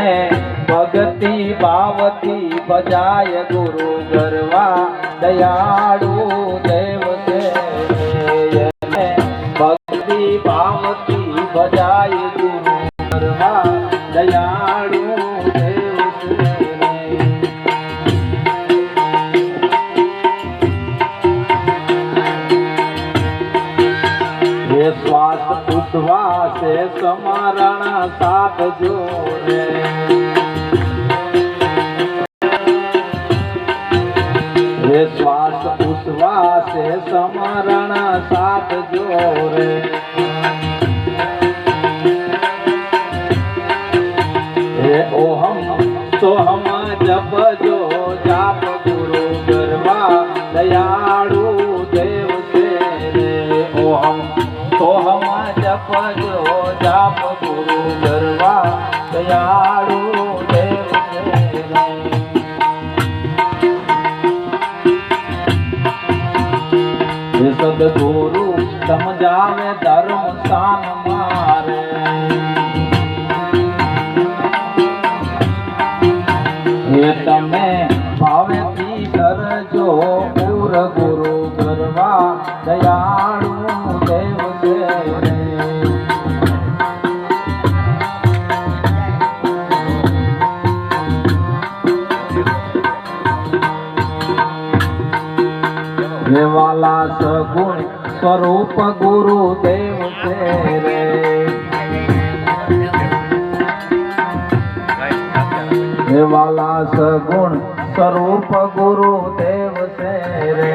જેને ભક્તિ ભાવથી ભજાય ગુરુ ગરવા દયાળુ દેવ છે જેને ભક્તિ ભાવથી ભજાય ગુરુ ગરવા દયાળુ દેવ છે શ્વાસ ઉદ્વાસે સમરણ સાથ જોરે શ્વાસ ઉદ્વાસે સમરણ સાથ જોરે હે ઓહમ સોહમ જપ જો જાપ ગુરુ ગરવા દયાળુ દેવ છે રે ઓહમ સોહમ જપ જો જાપ ગુરુ ગરવા દયાળુ દેવ છે રે સદગુરુ સમજાવે ધર્મ સ્થાન મારે એ તમે ભાવેથી કરજો પૂર ગુરુ ગરવા દયાળુ દેવ છે રે હે વાલા સગુણ સ્વરૂપ ગુરુ દેવ છે રે હે વાલા સગુણ સ્વરૂપ ગુરુ દેવ છે રે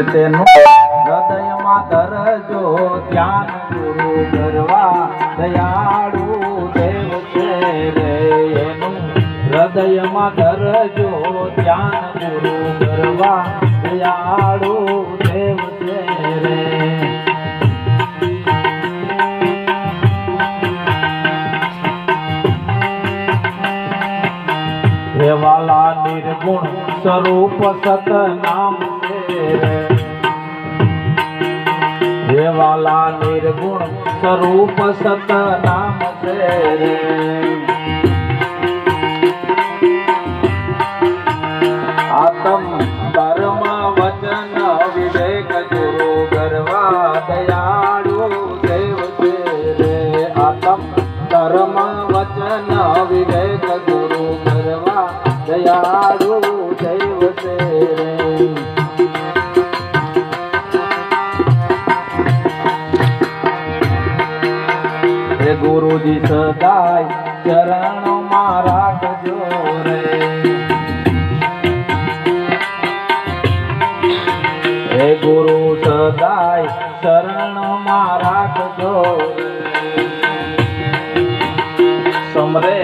તેનું હૃદયમાં ધરજો ધ્યાન ગુરુ ગરવા દયાળુ દેવ છે રે એનું હૃદયમાં ધરજો ધ્યાન ગુરુ ગરવા દયાળુ દેવ છે રે હે વાલા નિર્ગુણ સ્વરૂપ સત નામ છે રે હે વાલા નિર્ગુણ સ્વરૂપ સત નામ છે રે આતમ ધર્મ વચન વિવેક ગુરુ ગરવા દયાળુ દેવ છે રે આતમ ધર્મ વચન વિવેક ગુરુ ગરવા દયાળુ દેવ છે રે હે ગુરુજી સદાય ચરણમાં રાખજો રે હે ગુરુ સદાય શરણમાં રાખજો સમરે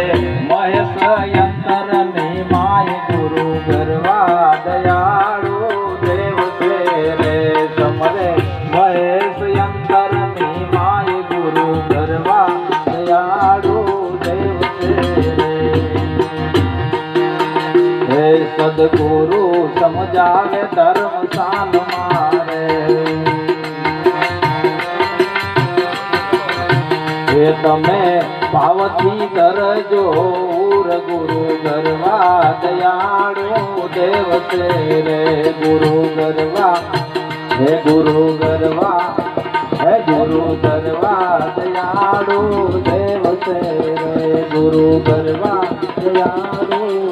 મહેશ યંતરની માય ગુરુ ગરવા દયાળુ દેવ છે રે સમરે મહેશ યંતરની માય ગુરુ ગરવા દયાળુ દેવ છે રે હે સદગુરુ સમજાવે ધર્મ સાન મારે હે તમે ભાવથી કરજો ગુરુ ગરવા દયાળુ દેવ છે રે ગુરુ ગરવા હે ગુરુ ગરવા હે ગુરુ ગરવા દયાળુ દેવ છે રે ગુરુ ગરવા દયાળુ